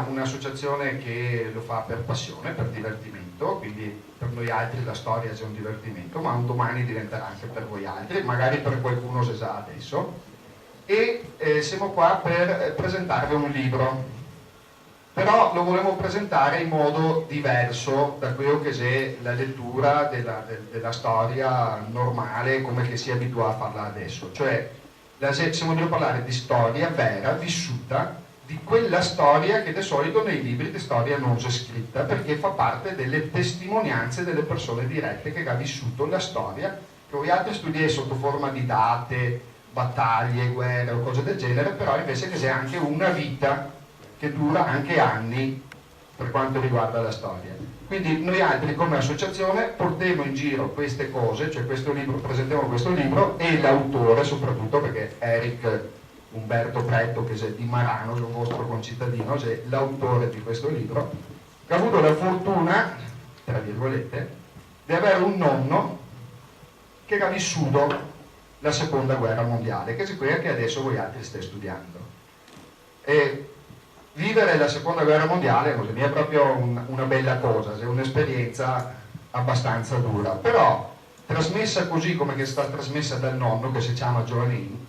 un'associazione che lo fa per passione, per divertimento, quindi per noi altri la storia è un divertimento, ma un domani diventerà anche per voi altri, magari per qualcuno se sa adesso. E siamo qua per presentarvi un libro, però lo volevo presentare in modo diverso da quello che è la lettura della storia normale, come che si abitua a farla adesso. Cioè, siamo di parlare di storia vera, vissuta, di quella storia che di solito nei libri di storia non c'è scritta, perché fa parte delle testimonianze delle persone dirette che ha vissuto la storia, che voi altri studiate sotto forma di date, battaglie, guerre o cose del genere, però invece che c'è anche una vita che dura anche anni per quanto riguarda la storia. Quindi noi altri come associazione portiamo in giro queste cose, cioè questo libro, presentiamo questo libro e l'autore soprattutto, perché Eric Umberto Pretto, che è di Marano, è un vostro concittadino, è l'autore di questo libro, che ha avuto la fortuna, tra virgolette, di avere un nonno che ha vissuto la seconda guerra mondiale, che è quella che adesso voi altri state studiando. E vivere la seconda guerra mondiale non è proprio una bella cosa, è un'esperienza abbastanza dura, però trasmessa così come che è stata trasmessa dal nonno, che si chiama Giovanni,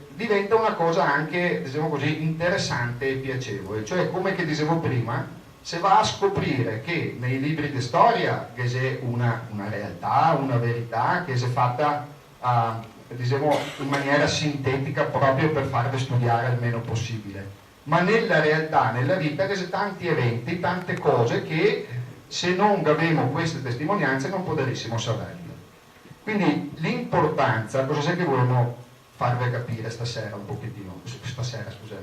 diventa una cosa anche, diciamo così, interessante e piacevole. Cioè, come che dicevo prima, se va a scoprire che nei libri di storia che c'è una realtà, una verità che si è fatta diciamo, in maniera sintetica proprio per farvi studiare il meno possibile, ma nella realtà, nella vita, che c'è tanti eventi, tante cose che se non abbiamo queste testimonianze non potremmo saperle. Quindi l'importanza, cosa c'è che vogliamo farvi capire stasera un pochettino,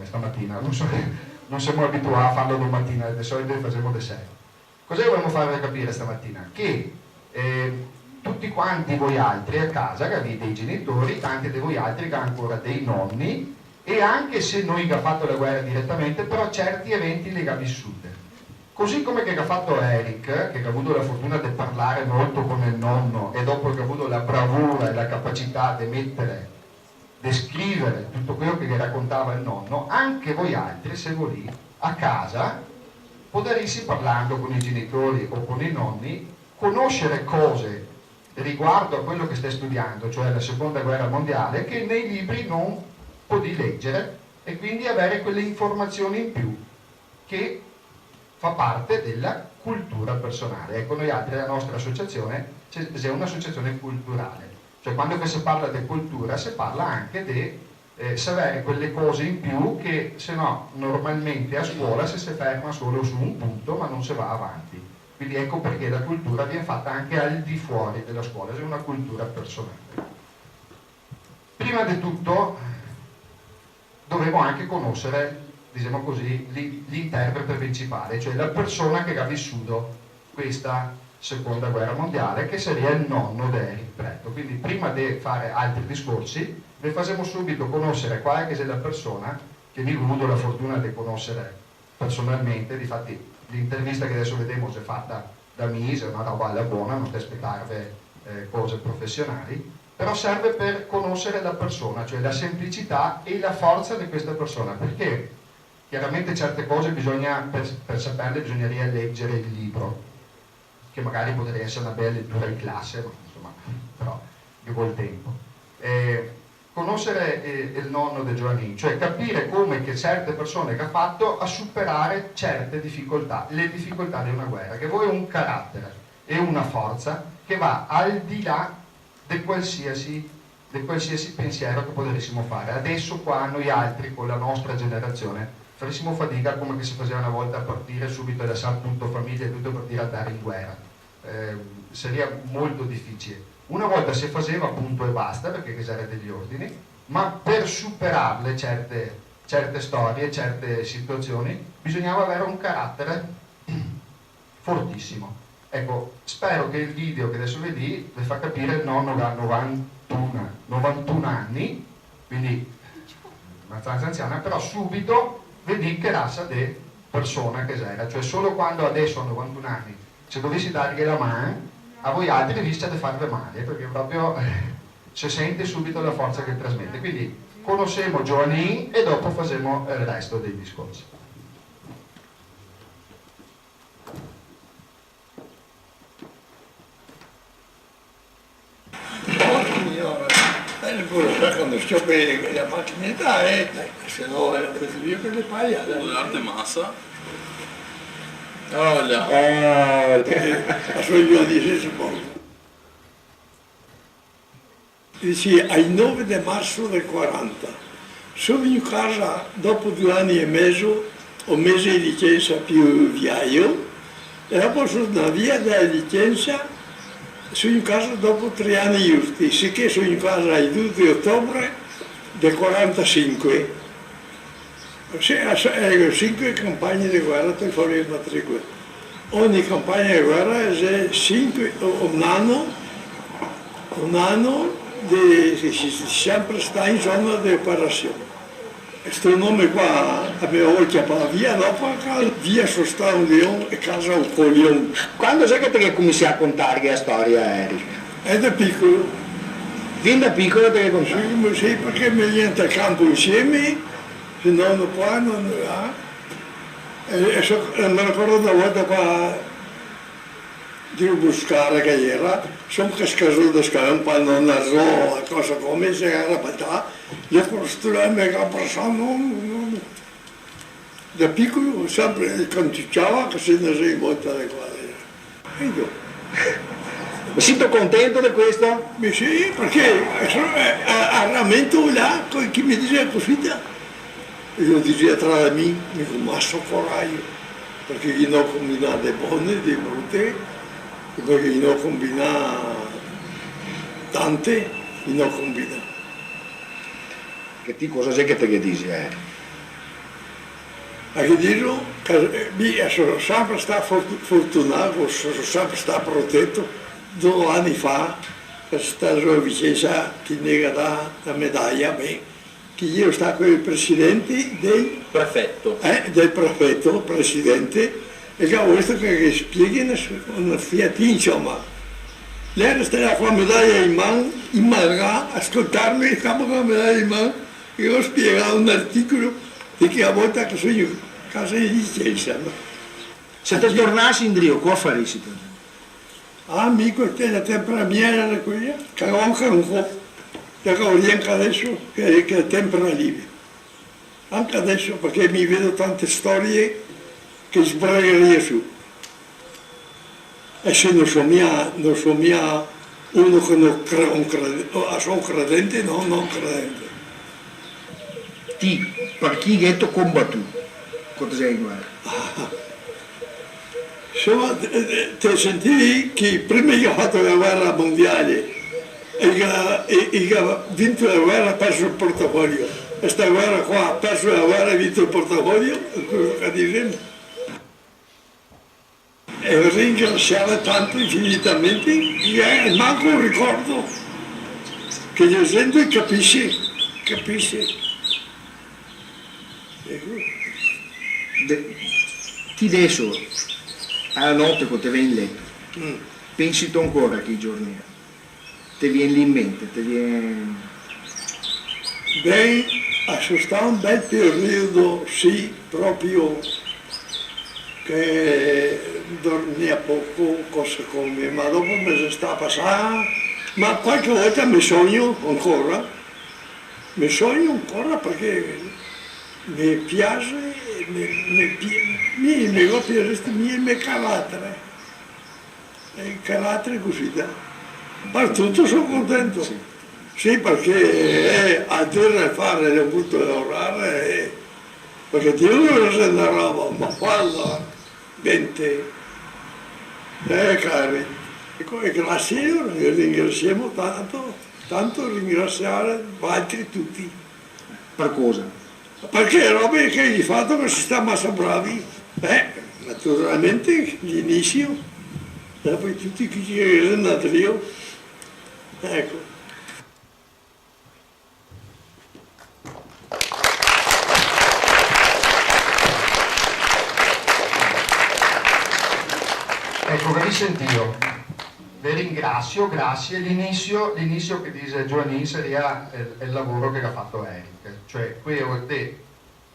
stamattina, non siamo abituati a farlo domattina, di solito lo facciamo di sera. Cosa vogliamo farvi capire stamattina? Che tutti quanti voi altri a casa che avete dei genitori, tanti di voi altri che hanno ancora dei nonni, e anche se noi che ha fatto la guerra direttamente, però certi eventi li ha vissute. Così come che ha fatto Eric, che ha avuto la fortuna di parlare molto con il nonno e dopo che ha avuto la bravura e la capacità di mettere, di scrivere tutto quello che gli raccontava il nonno, anche voi altri, se voi a casa, potreste parlando con i genitori o con i nonni, conoscere cose riguardo a quello che stai studiando, cioè la seconda guerra mondiale, che nei libri non di leggere, e quindi avere quelle informazioni in più che fa parte della cultura personale. Ecco, noi altri, la nostra associazione è un'associazione culturale, cioè quando si parla di cultura si parla anche di sapere quelle cose in più che se no normalmente a scuola si ferma solo su un punto ma non si va avanti. Quindi ecco perché la cultura viene fatta anche al di fuori della scuola, è una cultura personale. Prima di tutto dovevo anche conoscere, diciamo così, l'interprete principale, cioè la persona che ha vissuto questa seconda guerra mondiale, che sarebbe il nonno di Eric Pretto. Quindi prima di fare altri discorsi vi facciamo subito conoscere qual è la persona che vi ho avuto la fortuna di conoscere personalmente. Difatti l'intervista che adesso vedremo è fatta da Mise, è una roba alla buona, non ti aspettarvi cose professionali, però serve per conoscere la persona, cioè la semplicità e la forza di questa persona, perché chiaramente certe cose per saperle bisogneria leggere il libro, che magari potrebbe essere una bella lettura in classe, ma insomma, però ci vuole tempo. Conoscere il nonno di Giovanni, cioè capire come che certe persone che ha fatto a superare certe difficoltà, le difficoltà di una guerra, che voi è un carattere e una forza che va al di là di qualsiasi pensiero che potremmo fare. Adesso qua noi altri con la nostra generazione faremo fatica come che si faceva una volta a partire subito da tutto famiglia e tutto per dire andare in guerra, sarebbe molto difficile. Una volta si faceva punto e basta perché c'erano degli ordini, ma per superarle certe storie, certe situazioni bisognava avere un carattere fortissimo. Ecco, spero che il video che adesso vedi vi fa capire il nonno che ha 91 anni, quindi abbastanza anziana, però subito vedi che razza di persona che era, cioè solo quando adesso a 91 anni se dovessi dargli la mano a voi altri rischia di farvi male, perché proprio si sente subito la forza che trasmette. Quindi conosciamo Giovanni e dopo facciamo il resto dei discorsi. quando scopre la macchinetta se no è così via per le paglie. L'arte massa. Olha. A sua di Sesbon. Dice, ai 9 di marzo del 40, sono in casa dopo 2 anni e mezzo, ho messo in licenza più viaio, e dopo sono via dalla licenza, sono in casa dopo 3 anni giusti, sicché sono in casa il 2 di ottobre del 45. Erano 5 campagne di guerra per fare il matricola. Ogni campagna di guerra è 5, un anno sempre sta in zona di operazione. Questo nome qua avevo chiamato via, dopo via sono stato un leone e casa un coglione. Quando sai che ti cominci a contare la storia, Eric? È da piccolo. Fin da piccolo te che contai? Sì, perché mi viene al campo insieme, se no non può, non va. E mi ricordo una volta qua di buscare che era, sono cascato da scampo, non so cosa come se era batà, le posture mi passano. Da piccolo sempre canticciava che se ne sei molto da qua. E io. Mi sento contento di questo? Sì, perché al rammento là, chi mi diceva così, io diceva tra di me, mi dico, ma so coraggio, perché io non combinavo le buone, le brutte, perché io non combinavo tante, io non combinavo. Che ti cosa sei che te che dici, A che dirlo, sono sempre stato fortunato, sono sempre stato protetto. 2 anni fa, è stata la Vicenza che nega la medaglia, che io sto con il presidente del Prefetto. Del prefetto, presidente, e che ho visto che spieghi una fiatina, insomma. Lei resta con la medaglia in mano, in Malga, ascoltarmi, con la medaglia in mano, e ho spiegato un articolo di che a volte che sono in casa di licenza. Se te tornassi in Drio, cosa faresti? Amico, te la tempraniera da qui, che anche un po', che anche adesso che è tempra libera. Anche adesso perché mi vedo tante storie che sbragheria su. E se non so mia uno che non sono credente, no, non credente. Ti, per chi ghetto combattuto? Cosa sei in guerra? Insomma, ti sentivi che prima che ho fatto la guerra mondiale e che ha vinto la guerra ha perso il portafoglio. Questa guerra qua ha perso la guerra e ha vinto il portafoglio, è quello che diciamo. E ringraziare tanto infinitamente che manco un ricordo che la gente capisce. Ti adesso, alla notte quando ti vai in letto, pensi tu ancora a che giorni è? Ti viene lì in mente, ti viene... Beh, è stato un bel periodo, sì, proprio che dormia poco, cose come, ma dopo mi si sta passando, ma qualche volta mi sogno ancora perché mi piace, mi piace il mio carattere, il carattere così da. Per tutto sono contento, sì perché a dire fare le butto a lavorare, perché Dio non se ne roba, ma quando 20, cari, e grazie, ringraziamo tanto ringraziare altri tutti. Per cosa? Perché robe che hai fatto che si sta massa bravi, naturalmente l'inizio, e poi tutti chi ci sono andato io, ecco. Ecco, vi sentito, vi ringrazio, grazie. L'inizio che dice Giovanni seria è il lavoro che ha fatto Eric, cioè qui te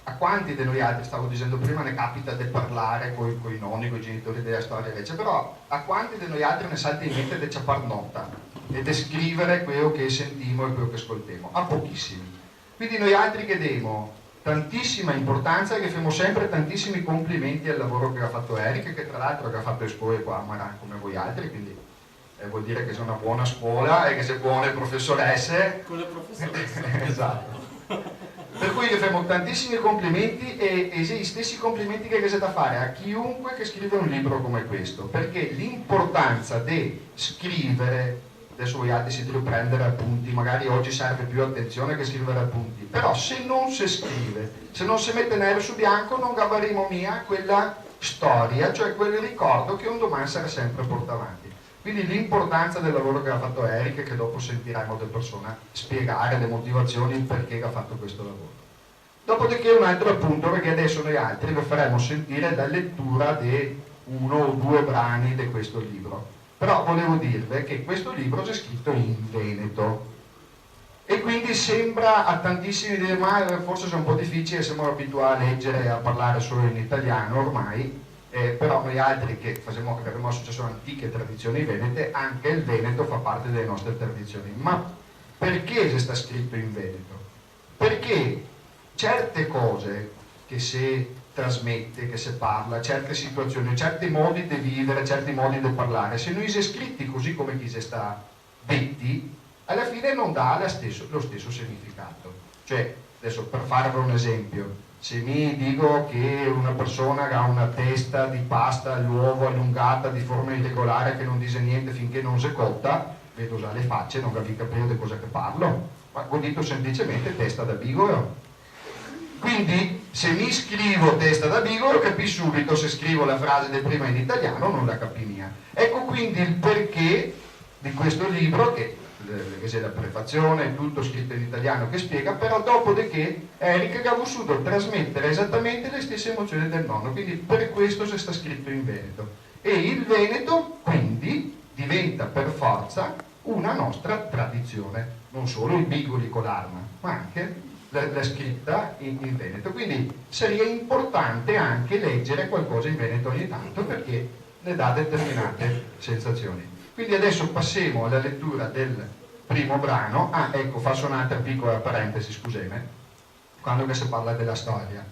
a quanti di noi altri, stavo dicendo prima, ne capita di parlare con i nonni, con i genitori della storia invece, però a quanti di noi altri ne salta in mente di ciapar nota e di scrivere quello che sentimo e quello che ascoltiamo? A pochissimi. Quindi noi altri che diamo tantissima importanza e che facciamo sempre tantissimi complimenti al lavoro che ha fatto Eric, che tra l'altro ha fatto le scuole qua a Marano come voi altri, quindi vuol dire che sono una buona scuola e che sei buone professoresse. Con le professoresse. Esatto. Per cui gli facciamo tantissimi complimenti e gli stessi complimenti che siete a fare a chiunque che scrive un libro come questo, perché l'importanza di scrivere, adesso voi altri si devono prendere appunti, magari oggi serve più attenzione che scrivere appunti, però se non si scrive, se non si mette nero su bianco non avremo mia quella storia, cioè quel ricordo che un domani sarà sempre portato avanti. Quindi l'importanza del lavoro che ha fatto Eric, che dopo sentiremo delle persone spiegare le motivazioni perché ha fatto questo lavoro. Dopodiché un altro appunto, perché adesso noi altri vi faremo sentire la lettura di 1 o 2 brani di questo libro. Però volevo dirvi che questo libro è scritto in veneto e quindi sembra a tantissimi dire ma forse sono un po' difficile, siamo abituati a leggere e a parlare solo in italiano ormai. Però noi altri che abbiamo associazione antiche tradizioni venete, anche il Veneto fa parte delle nostre tradizioni. Ma perché si sta scritto in Veneto? Perché certe cose che si trasmette, che si parla, certe situazioni, certi modi di vivere, certi modi di parlare, se noi si è scritti così come chi si sta detti, alla fine non dà lo stesso significato. Cioè, adesso per farvi un esempio, se mi dico che una persona ha una testa di pasta all'uovo allungata di forma irregolare che non dice niente finché non si cotta, vedo già le facce, non capisco di cosa che parlo, ma ho detto semplicemente testa da bigolo. Quindi se mi scrivo testa da bigolo capisco subito, se scrivo la frase del prima in italiano non la capi mia. Ecco quindi il perché di questo libro, che c'è la prefazione, tutto scritto in italiano che spiega, però dopodiché Eric ha voluto trasmettere esattamente le stesse emozioni del nonno, quindi per questo si sta scritto in veneto. E il Veneto quindi diventa per forza una nostra tradizione, non solo i bigoli con l'arma, ma anche la scritta in veneto. Quindi sarebbe importante anche leggere qualcosa in veneto ogni tanto perché ne dà determinate sensazioni. Quindi adesso passiamo alla lettura del primo brano. Ecco, faccio un'altra piccola parentesi, scusate, quando che si parla della storia.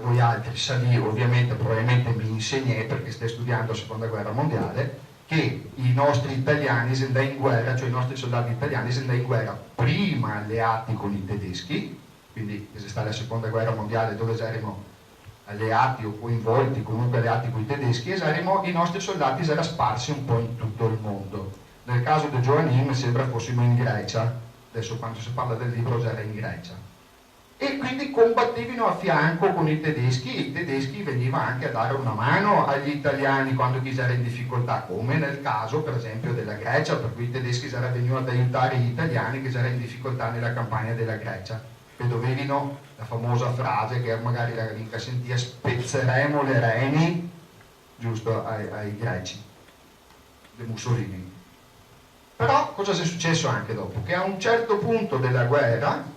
Voi altri salì, ovviamente, probabilmente mi insegnai, perché stai studiando la seconda guerra mondiale, che i nostri italiani si andavano in guerra, cioè i nostri soldati italiani si andavano in guerra prima alleati con i tedeschi, quindi c'è stata la seconda guerra mondiale dove saremo alleati o coinvolti, comunque alleati con i tedeschi, e i nostri soldati si erano sparsi un po' in tutto il mondo. Nel caso di Joanim mi sembra fossimo in Grecia, adesso quando si parla del libro era in Grecia, e quindi combattevano a fianco con i tedeschi venivano anche a dare una mano agli italiani quando chi era in difficoltà, come nel caso per esempio della Grecia, per cui i tedeschi sarebbero venuti ad aiutare gli italiani che erano in difficoltà nella campagna della Grecia, e dovevano la famosa frase che magari la Rinca sentia: spezzeremo le reni, giusto, ai greci, di Mussolini. Però cosa è successo anche dopo? Che a un certo punto della guerra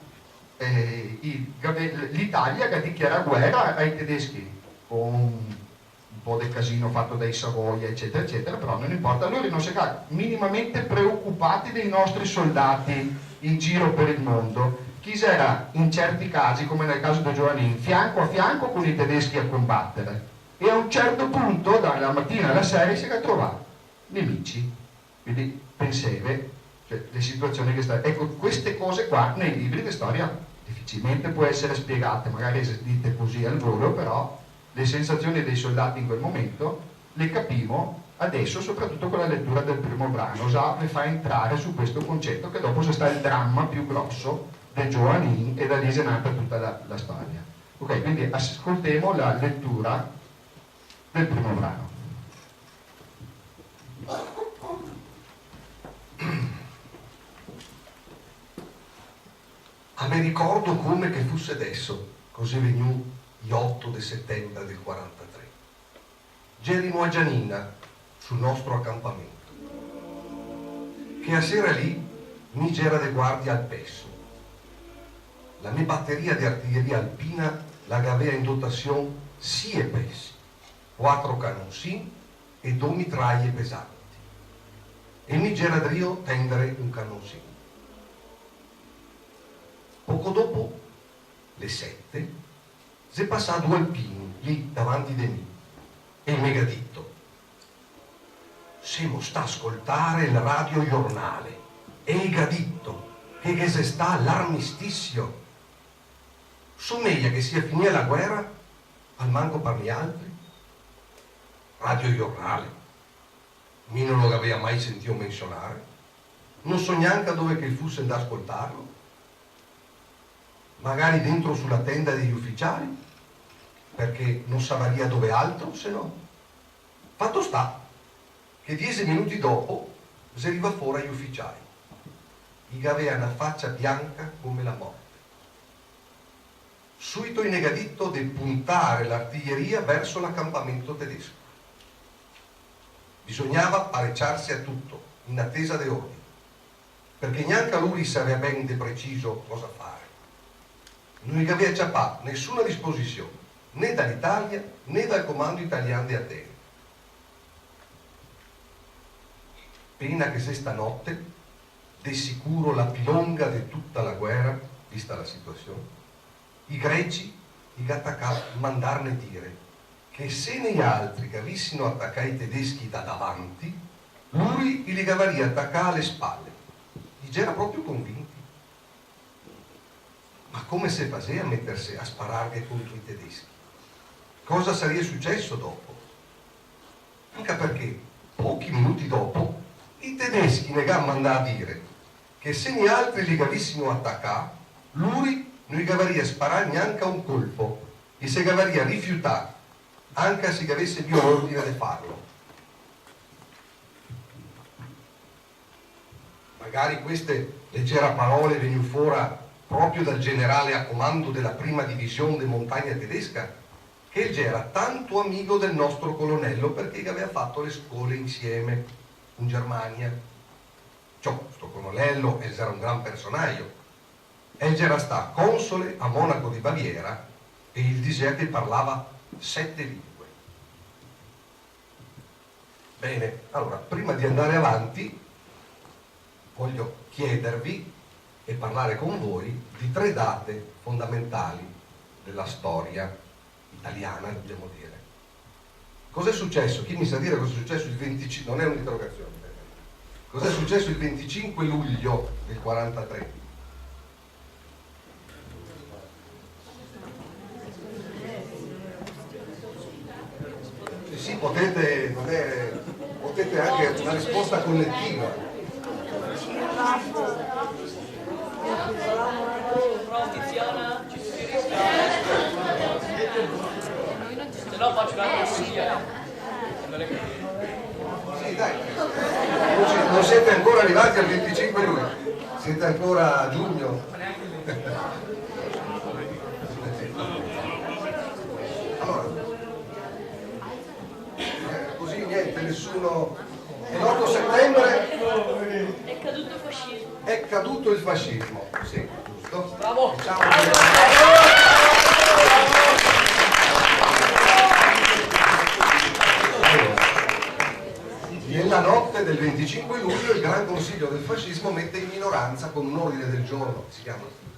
l'Italia che dichiara guerra ai tedeschi con un po' del casino fatto dai Savoia eccetera eccetera, però non importa, loro non si sono minimamente preoccupati dei nostri soldati in giro per il mondo. Chi era in certi casi, come nel caso di Giovanni, fianco a fianco con i tedeschi a combattere, e a un certo punto dalla mattina alla sera si era trovato nemici. Quindi pensate, cioè, le situazioni che stanno. Ecco, queste cose qua nei libri di storia difficilmente può essere spiegate, magari dite così al volo, però le sensazioni dei soldati in quel momento le capimo adesso, soprattutto con la lettura del primo brano. Già mi fa entrare su questo concetto, che dopo c'è sta il dramma più grosso di Joanin, e da lì è nata tutta la storia. Ok, quindi ascoltiamo la lettura del primo brano. A me ricordo come che fosse adesso, così veniu gli 8 di settembre del 43. Gerimo a Gianina, sul nostro accampamento, che a sera lì mi c'era di guardia al Pesso. La mia batteria di artiglieria alpina la avea in dotazione 6 pezzi, 4 canoncini e 2 mitraglie pesanti. E mi c'era drio tendere un canoncino. Poco dopo le 7 si è passato 2 alpini lì davanti di me e mi ha detto: siamo sta a ascoltare il radio giornale e ha detto che se sta l'armistizio. Su meglio che sia finita la guerra, al manco per gli altri. Radio giornale, mi non lo aveva mai sentito menzionare, non so neanche dove che fosse da ascoltarlo. Magari dentro sulla tenda degli ufficiali, perché non savaria dove altro, se no. Fatto sta che 10 minuti dopo si arriva fuori agli ufficiali. Gli aveva una faccia bianca come la morte. Subito in negadito di puntare l'artiglieria verso l'accampamento tedesco. Bisognava parecciarsi a tutto, in attesa di ordini, perché neanche lui sapeva ben di preciso cosa fare. Non gli aveva già fatto nessuna disposizione, né dall'Italia né dal comando italiano di Atene. Pena che se stanotte, di sicuro la più lunga di tutta la guerra, vista la situazione, i greci gli attaccavano mandarne dire che se negli altri che avessero attaccato i tedeschi da davanti, lui li cavaria attaccare alle spalle. Gli era proprio convinti. Ma come se faceva a mettersi a sparare contro i tedeschi? Cosa sarebbe successo dopo? Anche perché pochi minuti dopo i tedeschi negavano a dire che se gli altri li avessero attaccato, lui non gli cavaria sparare neanche a un colpo e se cavaria rifiutare anche se avesse più ordine di farlo. Magari queste leggere parole venivano fuori proprio dal generale a comando della prima divisione di montagna tedesca, che era tanto amico del nostro colonnello perché aveva fatto le scuole insieme in Germania. Cioè, questo colonnello era un gran personaggio. Era stato console a Monaco di Baviera e il diceva che parlava 7 lingue. Bene, allora, prima di andare avanti, voglio chiedervi e parlare con voi di 3 date fondamentali della storia italiana, dobbiamo dire. Cos'è successo? Chi mi sa dire cosa è successo il 25? Non è un'interrogazione. Cos'è successo il 25 luglio del 43? Sì, potete anche una risposta collettiva. Se no faccio una consiglia. Sì, dai. Non siete ancora arrivati al 25 luglio, siete ancora a giugno. Allora, così niente, nessuno. E l'8 settembre È caduto il fascismo. è caduto il fascismo. Sì, giusto. Bravo. Diciamo nella notte del 25 luglio il Gran Consiglio del Fascismo mette in minoranza con un ordine del giorno,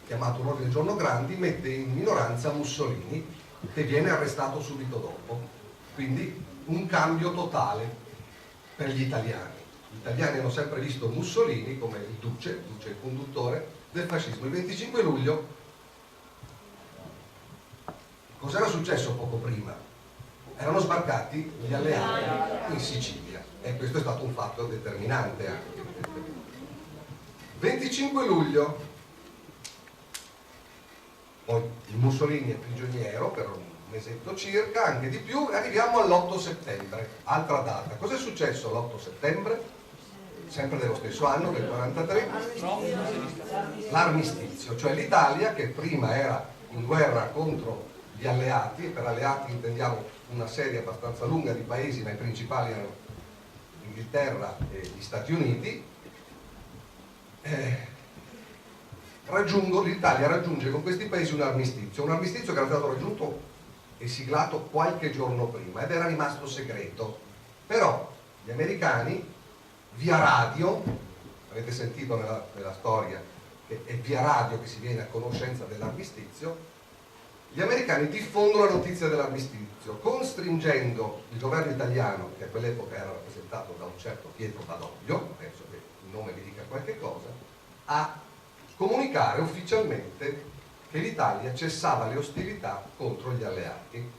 chiamato un ordine del giorno Grandi, mette in minoranza Mussolini, che viene arrestato subito dopo. Quindi un cambio totale per gli italiani. Gli italiani hanno sempre visto Mussolini come il duce il conduttore del fascismo. Il 25 luglio cos'era successo poco prima? Erano sbarcati gli alleati in Sicilia e questo è stato un fatto determinante anche. 25 luglio, poi il Mussolini è prigioniero per un mesetto circa, anche di più, e arriviamo all'8 settembre, altra data. Cos'è successo l'8 settembre? Sempre dello stesso anno, del 43? L'armistizio, cioè l'Italia che prima era in guerra contro gli alleati, e per alleati intendiamo una serie abbastanza lunga di paesi, ma i principali erano l'Inghilterra e gli Stati Uniti, l'Italia raggiunge con questi paesi un armistizio che era stato raggiunto e siglato qualche giorno prima ed era rimasto segreto. Però gli americani via radio, avete sentito nella storia che è via radio che si viene a conoscenza dell'armistizio, gli americani diffondono la notizia dell'armistizio, costringendo il governo italiano, che a quell'epoca era rappresentato da un certo Pietro Badoglio, penso che il nome vi dica qualche cosa, a comunicare ufficialmente che l'Italia cessava le ostilità contro gli alleati.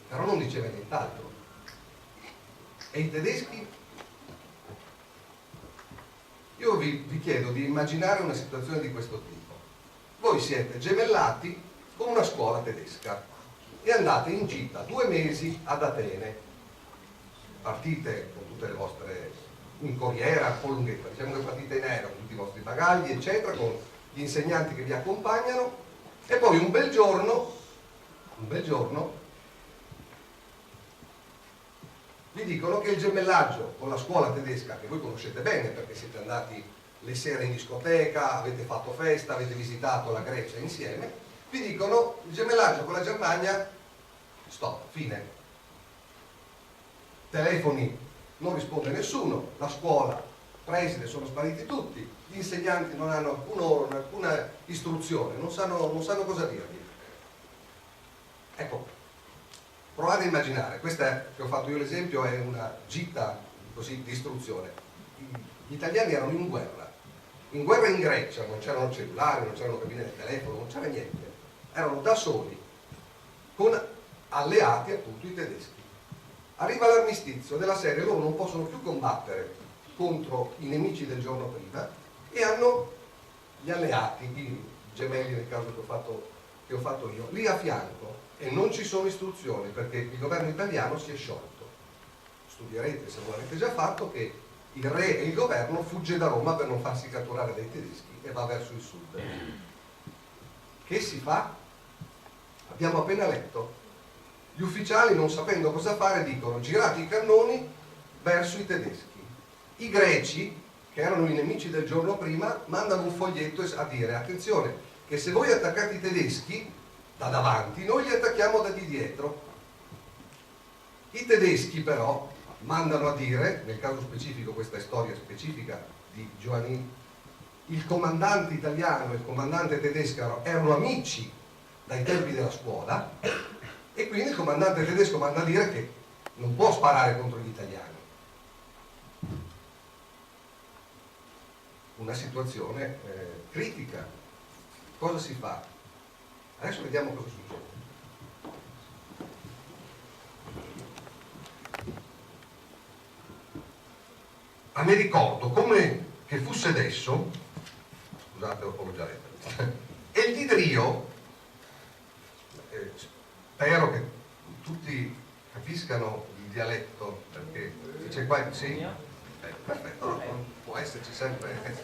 Però non diceva nient'altro. E i tedeschi? Io vi chiedo di immaginare una situazione di questo tipo. Voi siete gemellati con una scuola tedesca e andate in gita 2 mesi ad Atene. Partite con tutte le vostre, in corriera, un po' lunghetta, diciamo che partite in aereo con tutti i vostri bagagli, eccetera, con gli insegnanti che vi accompagnano, e poi un bel giorno vi dicono che il gemellaggio con la scuola tedesca, che voi conoscete bene perché siete andati le sere in discoteca, avete fatto festa, avete visitato la Grecia insieme, vi dicono il gemellaggio con la Germania, stop, fine. Telefoni, non risponde nessuno, la scuola, preside, sono spariti tutti, gli insegnanti non hanno alcun oro, alcuna istruzione, non sanno cosa dirgli. Ecco, provate a immaginare, questa che ho fatto io l'esempio è una gita così di istruzione. Gli italiani erano in guerra in Grecia, non c'erano cellulari, non c'erano cabine di telefono, non c'era niente, erano da soli, con alleati appunto i tedeschi. Arriva l'armistizio della serie, loro non possono più combattere contro i nemici del giorno prima e hanno gli alleati, i gemelli nel caso che ho fatto io, lì a fianco, e non ci sono istruzioni perché il governo italiano si è sciolto. Studierete, se lo avete già fatto, che il re e il governo fugge da Roma per non farsi catturare dai tedeschi e va verso il sud. Che si fa? Abbiamo appena letto. Gli ufficiali, non sapendo cosa fare, dicono: girate i cannoni verso i tedeschi. I greci, che erano i nemici del giorno prima, mandano un foglietto a dire: attenzione, che se voi attaccate i tedeschi da davanti, noi li attacchiamo da di dietro. I tedeschi però mandano a dire, nel caso specifico, questa è storia specifica di Giovanni, il comandante italiano e il comandante tedesco erano amici dai tempi della scuola, e quindi il comandante tedesco manda a dire che non può sparare contro gli italiani. Una situazione critica. Cosa si fa? Adesso vediamo cosa succede. Ma mi ricordo come che fosse adesso, scusate, l'ho già letto, e il Didrio, spero che tutti capiscano il dialetto, perché c'è qua, sì? Perfetto, può esserci sempre,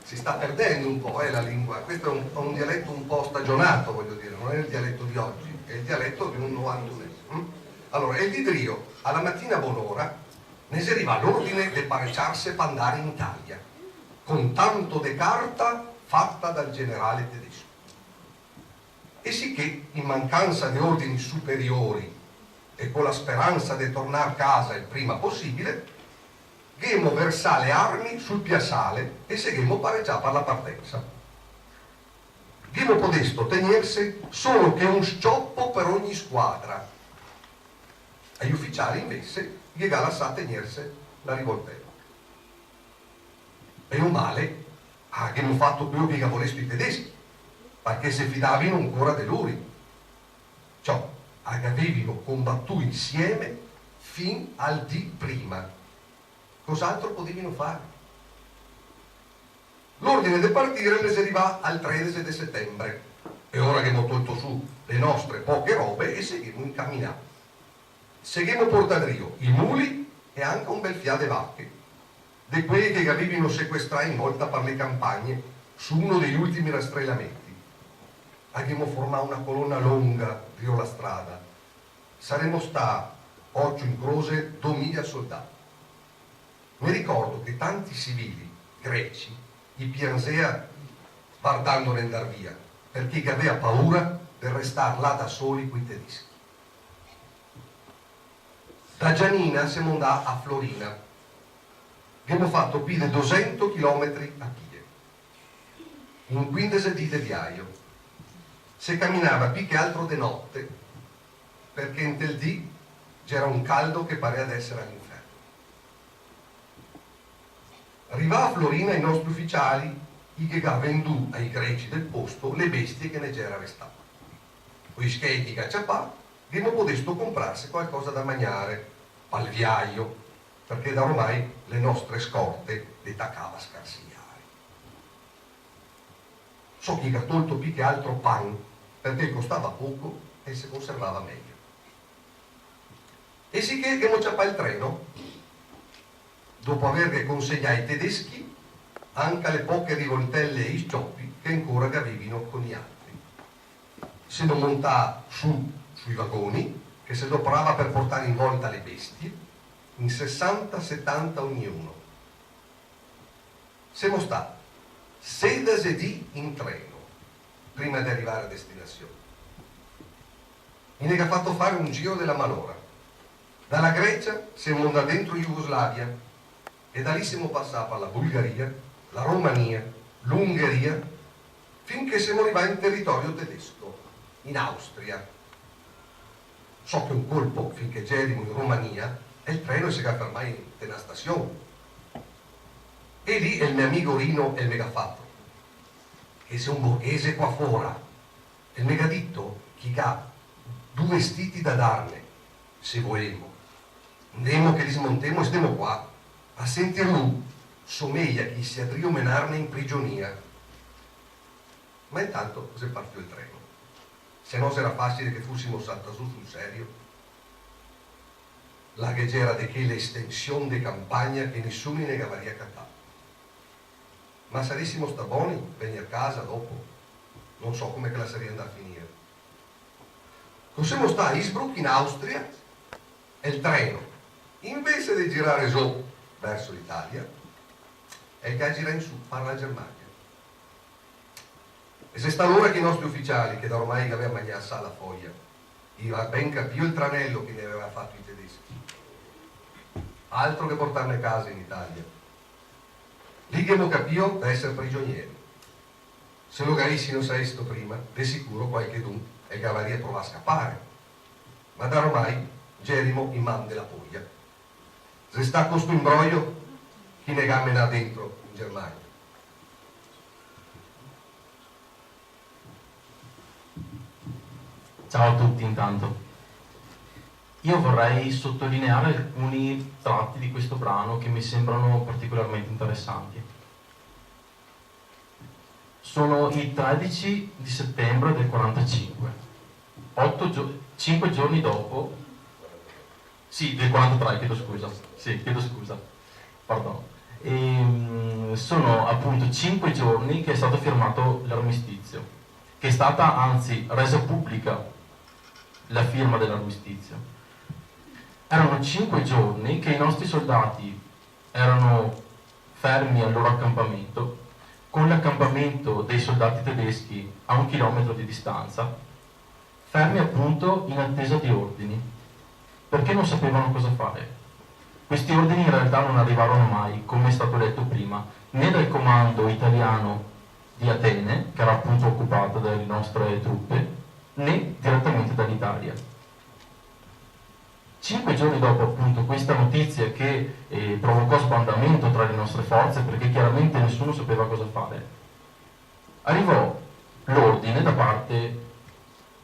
si sta perdendo un po' la lingua, questo è un dialetto un po' stagionato, voglio dire, non è il dialetto di oggi, è il dialetto di un 91. Allora, il Didrio, alla mattina a buon'ora, ne si arriva l'ordine di parecciarsi per andare in Italia, con tanto de carta fatta dal generale tedesco. E sicché, in mancanza di ordini superiori e con la speranza di tornare a casa il prima possibile, ghemo versà le armi sul piazzale e se ghemo pareggià per la partenza. Ghemo podesto tenersi solo che un scioppo per ogni squadra. Agli ufficiali invece gli galassà tenersi la rivoltella. E un male ghemo fatto quello che volessi i tedeschi, perché se fidavano ancora di lui. Ciò avevano combattuto insieme fin al di prima. Cos'altro potevano fare? L'ordine di partire ne si arriva al 13 di settembre e ora che abbiamo tolto su le nostre poche robe e seguiamo incamminati. Seguiamo portadrio i muli e anche un bel fiade vacche, di quelli che avevano sequestrati in volta per le campagne su uno degli ultimi rastrellamenti. Abbiamo formato una colonna lunga rio la strada. Saremmo stati oggi in croce 2000 soldati. Mi ricordo che tanti civili greci i piansea guardando nel andar via, perché aveva paura di restare là da soli coi tedeschi. Da Giannina siamo andati a Florina. Abbiamo fatto più di 200 km a piedi, in 15 di viaggio. Si camminava più che altro di notte, perché in tel dì c'era un caldo che pareva essere all'inferno. Arrivava a Florina i nostri ufficiali gli avevano venduto ai greci del posto le bestie che ne c'era restate. Poi schetti cacciapà, che non potessero comprarsi qualcosa da mangiare, palviaio, perché da ormai le nostre scorte le taccava a scarsigliare. So che ha tolto più che altro pan, perché costava poco e si conservava meglio. E sì che abbiamo ciappato il treno, dopo aver consegnato ai tedeschi anche le poche rivoltelle e i scioppi che ancora avevano con gli altri. Si non montava sui vagoni, che si adoperava per portare in volta le bestie, in 60-70 ognuno. Siamo stati 16 dì in treno prima di arrivare a destinazione. Mi ne ha fatto fare un giro della malora. Dalla Grecia siamo andati dentro Jugoslavia e da lì siamo passati alla Bulgaria, la Romania, l'Ungheria, finché siamo arrivati in territorio tedesco, in Austria. So che un colpo, finché c'erimo in Romania, e il treno si è fermato in una stazione. E lì il mio amico Rino mi ha fatto, che sei un borghese qua fuori, e mi ha detto che ha 2 vestiti da darne, se vogliamo. Andiamo che li smontiamo e stiamo qua, a sentir lui, somiglia che si adrio menarne in prigionia. Ma intanto si partì il treno. Se no sarà facile che fossimo saltati sul serio. La che c'era di quella estensione di campagna che nessuno ne avrebbe cattato. Ma sarissimo sta buoni venire a casa dopo. Non so come che la sarebbe andata a finire. Possiamo stare a Innsbruck in Austria e il treno, invece di girare su verso l'Italia, è che gira in su, parla la Germania. E se sta l'ora che i nostri ufficiali, che da ormai avevano mangiato la foglia, iva ben capito il tranello che ne aveva fatto i tedeschi. Altro che portarne a casa in Italia. Lì che abbiamo capito da essere prigionieri. Se lo garissimo saresto prima, di sicuro qualche dun e Gavaria prova a scappare. Ma da ormai gerimo in man della poglia. Se sta questo imbroglio, chi ne gamena dentro in Germania? Ciao a tutti intanto. Io vorrei sottolineare alcuni tratti di questo brano che mi sembrano particolarmente interessanti. Sono il 13 di settembre del 45, 5 giorni dopo, sì, del 43, chiedo scusa, perdono. Sono appunto 5 giorni che è stato firmato l'armistizio, che è stata anzi resa pubblica la firma dell'armistizio. Erano 5 giorni che i nostri soldati erano fermi al loro accampamento, con l'accampamento dei soldati tedeschi a 1 chilometro di distanza, fermi appunto in attesa di ordini, perché non sapevano cosa fare. Questi ordini in realtà non arrivarono mai, come è stato detto prima, né dal comando italiano di Atene, che era appunto occupato dalle nostre truppe, né direttamente dall'Italia. 5 giorni dopo appunto questa notizia che provocò sbandamento tra le nostre forze, perché chiaramente nessuno sapeva cosa fare, arrivò l'ordine da parte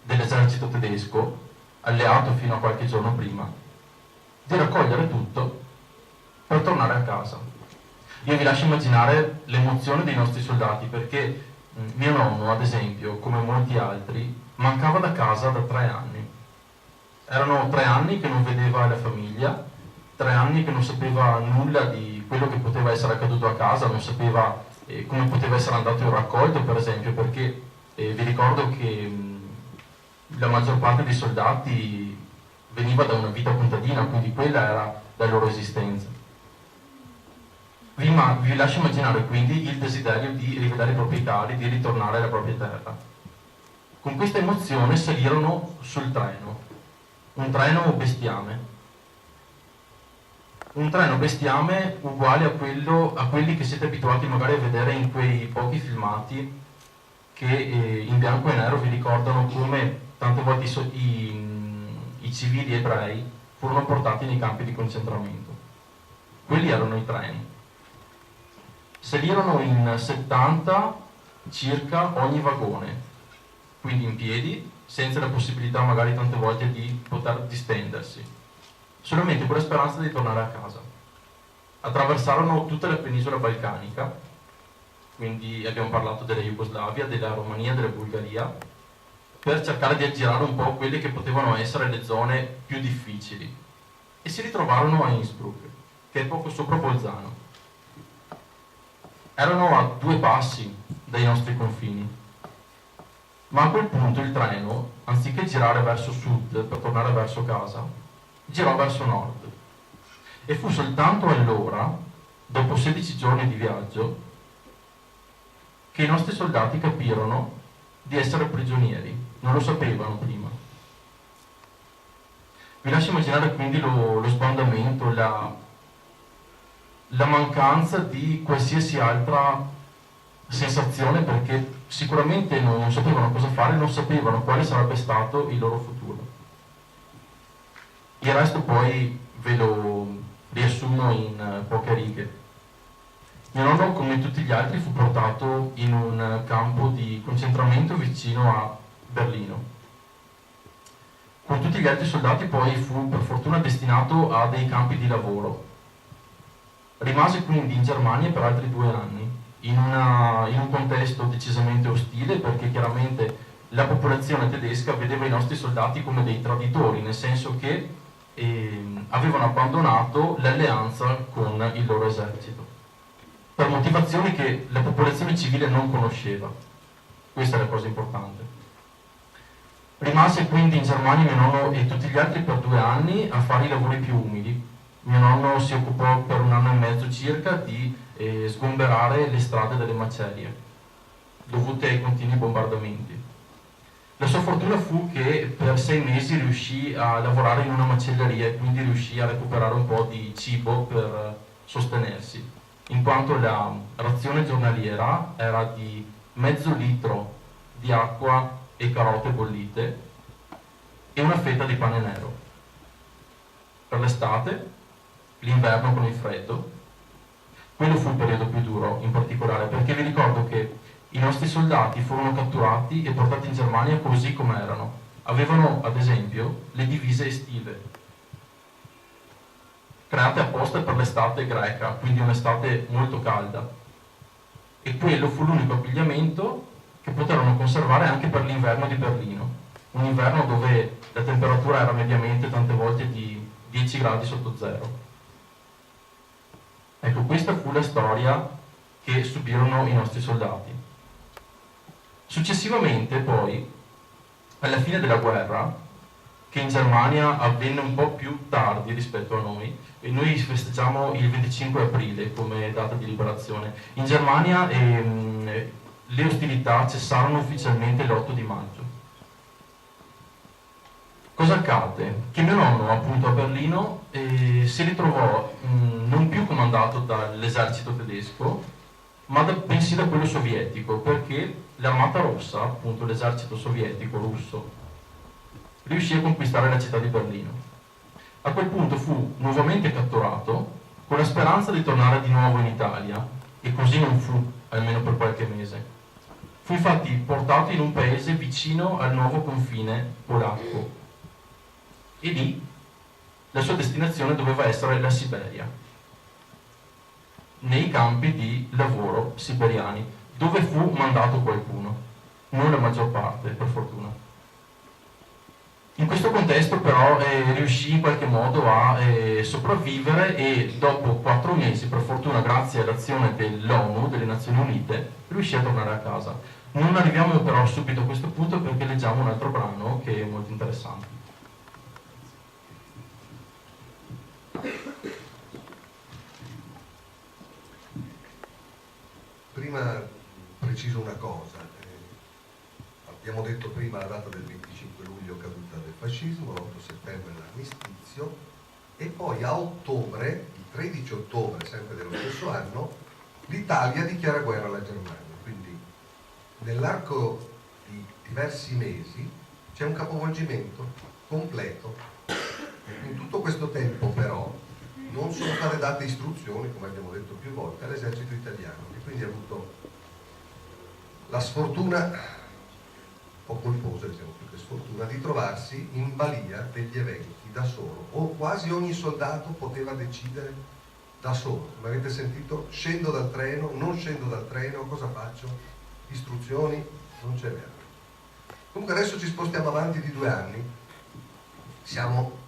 dell'esercito tedesco, alleato fino a qualche giorno prima, di raccogliere tutto per tornare a casa. Io vi lascio immaginare l'emozione dei nostri soldati, perché mio nonno, ad esempio, come molti altri, mancava da casa da 3 anni. Erano 3 anni che non vedeva la famiglia, 3 anni che non sapeva nulla di quello che poteva essere accaduto a casa, non sapeva come poteva essere andato il raccolto, per esempio, perché vi ricordo che la maggior parte dei soldati veniva da una vita contadina, quindi quella era la loro esistenza. vi lascio immaginare quindi il desiderio di rivedere i propri cari, di ritornare alla propria terra. Con questa emozione salirono sul treno, un treno bestiame. Un treno bestiame uguale a quelli che siete abituati magari a vedere in quei pochi filmati che in bianco e nero vi ricordano come tante volte i civili ebrei furono portati nei campi di concentramento. Quelli erano i treni. Salirono in 70 circa ogni vagone, quindi in piedi, senza la possibilità magari tante volte di poter distendersi, solamente con la speranza di tornare a casa. Attraversarono tutta la penisola balcanica, quindi abbiamo parlato della Jugoslavia, della Romania, della Bulgaria, per cercare di aggirare un po' quelle che potevano essere le zone più difficili, e si ritrovarono a Innsbruck, che è poco sopra Bolzano. Erano a 2 passi dai nostri confini, ma a quel punto il treno, anziché girare verso sud per tornare verso casa, girò verso nord, e fu soltanto allora, dopo 16 giorni di viaggio, che i nostri soldati capirono di essere prigionieri. Non lo sapevano prima. Vi lascio immaginare quindi lo sbandamento, la mancanza di qualsiasi altra sensazione, perché sicuramente non sapevano cosa fare, non sapevano quale sarebbe stato il loro futuro. Il resto poi ve lo riassumo in poche righe. Mio nonno, come tutti gli altri, fu portato in un campo di concentramento vicino a Berlino. Con tutti gli altri soldati poi fu per fortuna destinato a dei campi di lavoro. Rimase quindi in Germania per altri 2 anni, in un contesto decisamente ostile, perché chiaramente la popolazione tedesca vedeva i nostri soldati come dei traditori, nel senso che avevano abbandonato l'alleanza con il loro esercito, per motivazioni che la popolazione civile non conosceva. Questa è la cosa importante. Rimase quindi in Germania mio nonno e tutti gli altri per 2 anni a fare i lavori più umili. Mio nonno si occupò per 1 anno e mezzo circa di sgomberare le strade delle macerie, dovute ai continui bombardamenti. La sua fortuna fu che per 6 mesi riuscì a lavorare in una macelleria e quindi riuscì a recuperare un po' di cibo per sostenersi, in quanto la razione giornaliera era di mezzo litro di acqua e carote bollite e una fetta di pane nero. Per l'estate, l'inverno con il freddo, quello fu il periodo più duro in particolare, perché vi ricordo che i nostri soldati furono catturati e portati in Germania così come erano. Avevano, ad esempio, le divise estive, create apposta per l'estate greca, quindi un'estate molto calda. E quello fu l'unico abbigliamento che poterono conservare anche per l'inverno di Berlino. Un inverno dove la temperatura era mediamente tante volte di 10 gradi sotto zero. Ecco, questa fu la storia che subirono i nostri soldati. Successivamente poi, alla fine della guerra, che in Germania avvenne un po' più tardi rispetto a noi, e noi festeggiamo il 25 aprile come data di liberazione, in Germania le ostilità cessarono ufficialmente l'8 di maggio. Cosa accadde? Che mio nonno, appunto a Berlino, si ritrovò non più comandato dall'esercito tedesco, ma bensì da quello sovietico, perché l'Armata Rossa, appunto l'esercito sovietico russo, riuscì a conquistare la città di Berlino. A quel punto fu nuovamente catturato con la speranza di tornare di nuovo in Italia, e così non fu, almeno per qualche mese. Fu infatti portato in un paese vicino al nuovo confine polacco, e lì la sua destinazione doveva essere la Siberia, nei campi di lavoro siberiani, dove fu mandato qualcuno, non la maggior parte, per fortuna. In questo contesto però riuscì in qualche modo a sopravvivere, e dopo 4 mesi, per fortuna grazie all'azione dell'ONU, delle Nazioni Unite, riuscì a tornare a casa. Non arriviamo però subito a questo punto, perché leggiamo un altro brano che è molto interessante. prima preciso una cosa. Abbiamo detto prima la data del 25 luglio caduta del fascismo, l'8 settembre l'armistizio, e poi a ottobre, il 13 ottobre, sempre dello stesso anno, l'Italia dichiara guerra alla Germania. Quindi nell'arco di diversi mesi c'è un capovolgimento completo. In tutto questo tempo però non sono state date istruzioni, come abbiamo detto più volte, all'esercito italiano, che quindi ha avuto la sfortuna, o colposa, diciamo più che sfortuna, di trovarsi in balia degli eventi da solo, o quasi ogni soldato poteva decidere da solo. Come avete sentito, scendo dal treno, non scendo dal treno, cosa faccio? Istruzioni non ce n'erano. Comunque adesso ci spostiamo avanti di 2 anni, siamo,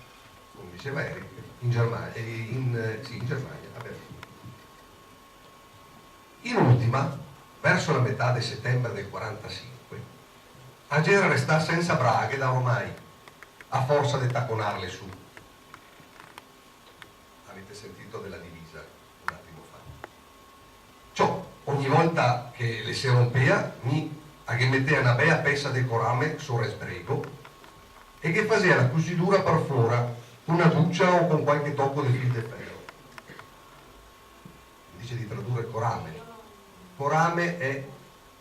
come diceva Eric, in Germania, in Germania, a Berlino. In ultima, verso la metà del settembre del 45, a Gera resta senza braghe da ormai, a forza di tacconarle su. Avete sentito della divisa un attimo fa. Ciò, ogni volta che le si rompea, mi agmettea una bella pezza di corame sopra sbrego e che faceva la cucidura per fuori con una duccia o con qualche tocco di fil de ferro. Dice di tradurre corame. Corame è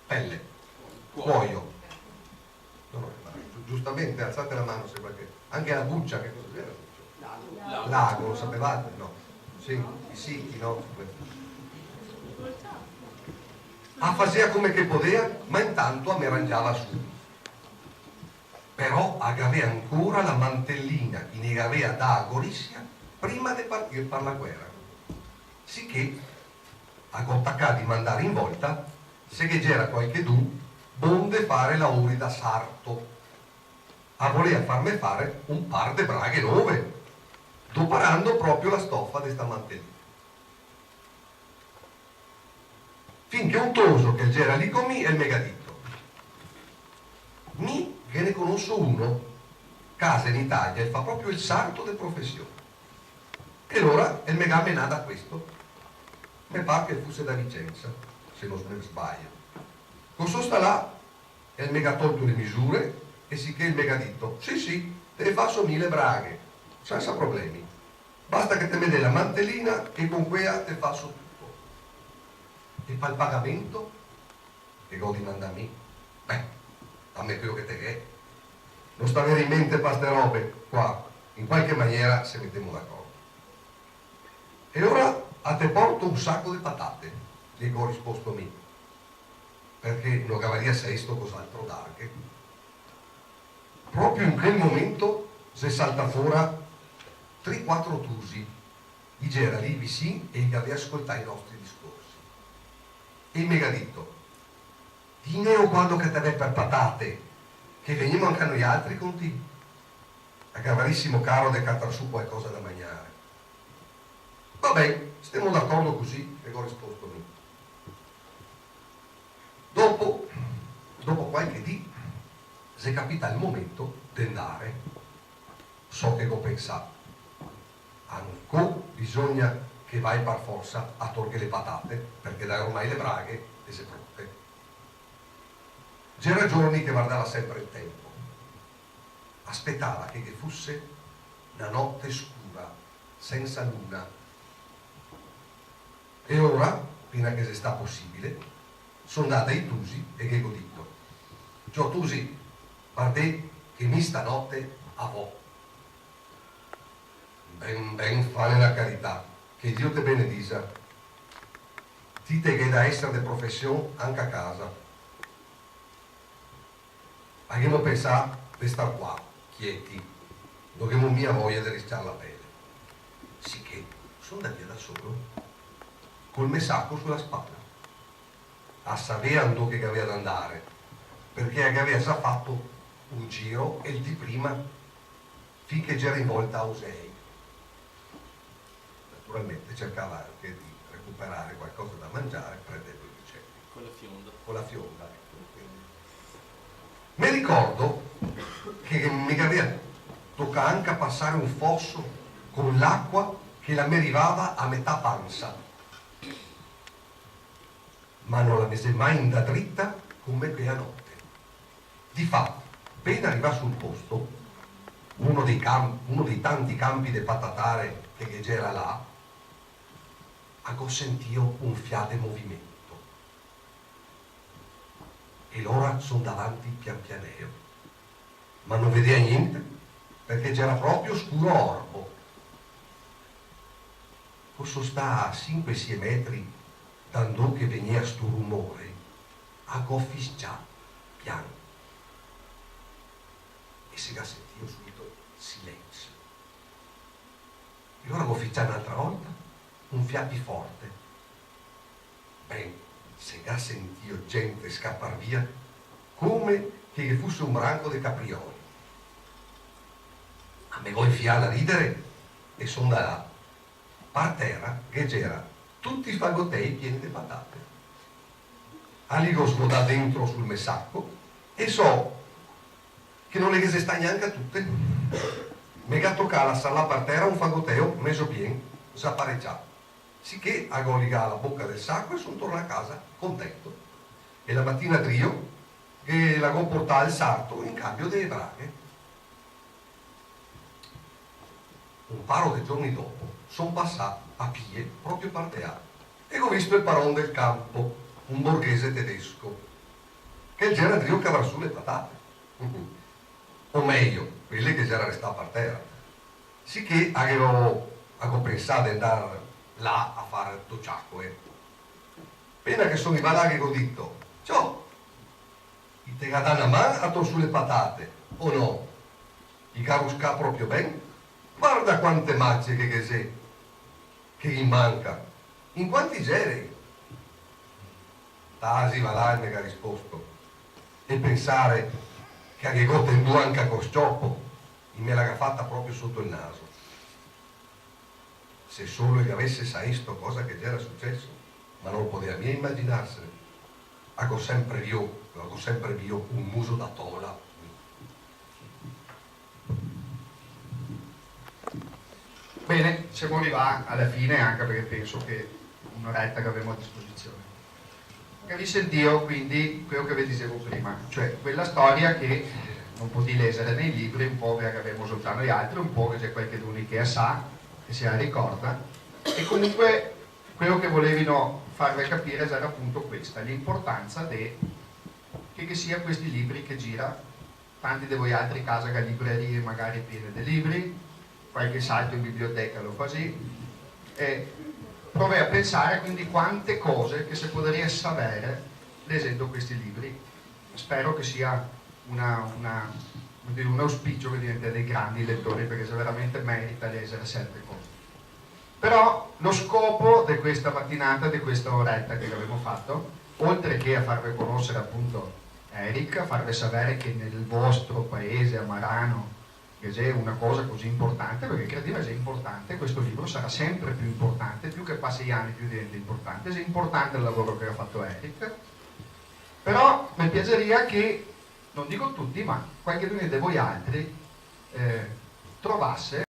pelle, cuoio. No, giustamente alzate la mano se qualche. Anche la buccia, che cosa era? Lago, lo sapevate? No. Sì, i siti, no? Faceva come che poteva, ma intanto mi arrangiava su. Però aveva ancora la mantellina che ne aveva da Gorizia prima di partire per la guerra. Sicché a attaccare di mandare in volta, se che c'era qualche du, bonde fare lavori da sarto. A voleva farmi fare un par de braghe nuove, doparando proprio la stoffa di sta mantellina. Finché un toso che c'era lì con me è il megaditto. Che ne conosco uno, casa in Italia, e fa proprio il sarto di professione. E allora il megame nada questo. Mi pare che fosse da Vicenza, se non sbaglio. Cosa sta là? E il mega tolto le misure, e sicché il megaditto, sì, te ne faccio 1000 braghe, senza problemi. Basta che te me dai la mantellina e con quella te faccio tutto. E fa il pagamento? E godi manda a me? Beh, a me quello che te è. Non sta avere in mente queste robe qua, in qualche maniera se mettiamo d'accordo. E ora a te porto un sacco di patate, gli ho risposto me, perché non cavaria sesto cos'altro darche. Proprio in quel momento si salta fuori 3-4 tusi, i c'era lì vicino e gli aveva ascoltato i nostri discorsi. E mi ha detto, dineo quando che te vai per patate, che veniamo anche noi altri con te. A cavarissimo caro de cattare su qualcosa da mangiare. Va bene, stiamo d'accordo così, e ho risposto io. Dopo qualche dì, se capita il momento di andare, so che ho pensato, ancora bisogna che vai per forza a togliere le patate, perché dai ormai le braghe e se pronte. C'era giorni che guardava sempre il tempo, aspettava che fosse una notte scura, senza luna. E ora, prima che se sta possibile, sono andata ai Tusi e che ho detto, Gio Tusi, guardate che mi stanotte a vo. Ben fare la carità, che Dio te benedisa. Dite che da essere di professione anche a casa. Abbiamo pensato di star qua, quieti, dobbiamo mia voglia di rischiare la pelle. Sicché sono da via da solo, col messacco sulla spalla. A sapere dove che aveva da andare, perché aveva già fatto un giro e il di prima, finché c'era in volta a Osei. Naturalmente cercava anche di recuperare qualcosa da mangiare prendendo i uccelli. Con la fionda. Mi ricordo che mi aveva toccato anche a passare un fosso con l'acqua che la mi arrivava a metà panza. ma non la mise mai in da dritta come che a notte. Difatti, appena arriva sul posto, uno dei tanti campi de patatare che c'era là, a sentio un fiate movimento. E l'ora son davanti pian pianeo, ma non vedeva niente, perché c'era proprio scuro orbo. Posso sta a 5-6 metri dando che veniva sto rumore, a fischià piano. E si ga sentio subito silenzio. E allora go fischià un'altra volta, un fiato forte. Ben, se ga sentio gente scappar via, come che fosse un branco di caprioli. A me voi fiala a ridere e son da là. Per terra che c'era tutti i fagottei pieni di patate. Aligo svuotà dentro sul messacco e so che non le che se sta neanche a tutte. Me ga tocca la sala per terra un fagotteo meso bien, zappareggiato. Sicché hago ligà la bocca del sacco e sono tornato a casa contento. E la mattina trio che la go portare al sarto in cambio delle braghe. Un paro di giorni dopo sono passato a piedi proprio per terra e ho visto il paron del campo, un borghese tedesco, che c'era trio che avrà su le patate. O meglio, quelle che c'era restato per terra. Sicché avevo pensato di andare là a fare tociacque. Appena che sono arrivato là che ho detto, ciao, ti gadana man a sulle patate, o no? I carusca proprio ben? Guarda quante macce che sei, che gli manca. In quanti geri? Tasi va là e mi ha risposto. E pensare che a che gotta in due anche con scioppo, me l'ha fatta proprio sotto il naso. Se solo che avesse saputo cosa che era successo, ma non poteva mica immaginarsene. Hago sempre io un muso da tola. Bene, siamo arrivati alla fine, anche perché penso che un'oretta che abbiamo a disposizione. Capisce Dio, quindi, quello che vi dicevo prima, cioè quella storia che non potete leggere nei libri, un po' che abbiamo soltanto gli altri, un po' che c'è qualcuno che sa, che se la ricorda, e comunque quello che volevano farvi capire era appunto questa, l'importanza che sia questi libri che gira, tanti di voi altri casa che librerie magari piene di libri, qualche salto in biblioteca lo fa così, e provi a pensare quindi quante cose che si potrebbe sapere leggendo questi libri. Spero che sia un auspicio che diventi dei grandi lettori, perché se veramente merita leggere certe cose. Però lo scopo di questa mattinata, di questa oretta che abbiamo fatto, oltre che a farvi conoscere appunto Eric, a farvi sapere che nel vostro paese, a Marano, che c'è una cosa così importante, perché credevo che sia importante, questo libro sarà sempre più importante, più che passi gli anni più diventa importante, è importante il lavoro che ha fatto Eric, però mi piacerebbe che, non dico tutti, ma qualcuno di voi altri trovasse